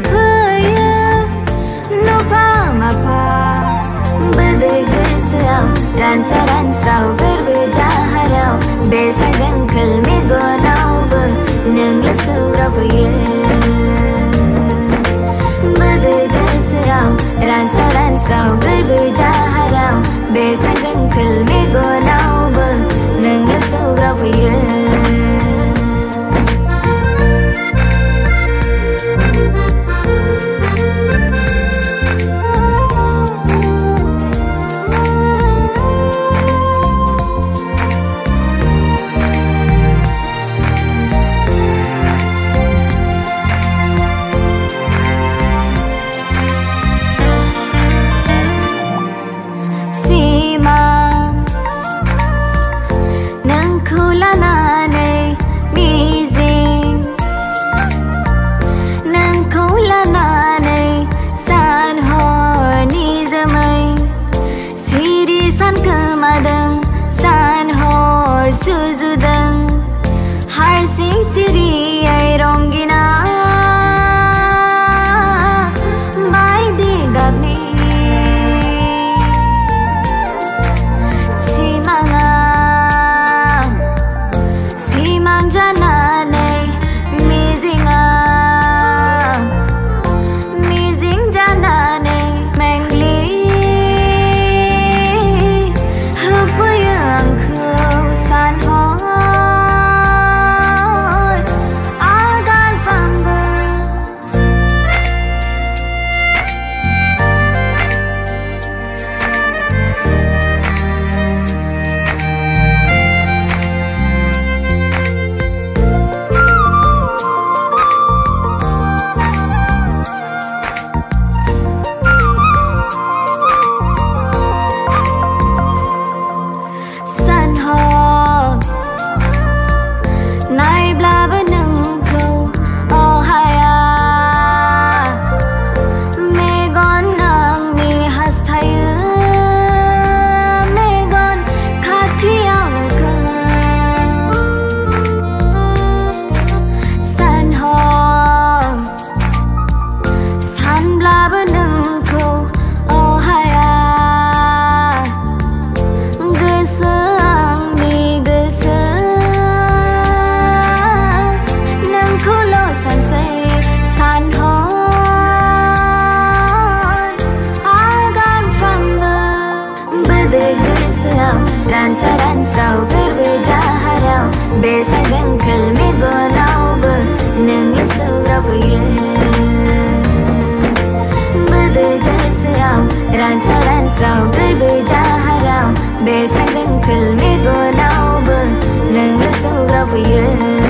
phải phơi nó pha mà pha berde gesao ran sao verbe jaharao besa jangkal me gonao nang la sura buye berde gesao ran sao verbe jaharao besa jangkal me gonao nang la sura buye suzudang har siri ai rongina bai de gami simang jana nei mizing jana nei mengli hupayang ran sao verbe jaharao besa jangkal me gonao nang la sura buye berde gesao ran sao verbe jaharao besa jangkal me gonao nang la sura buye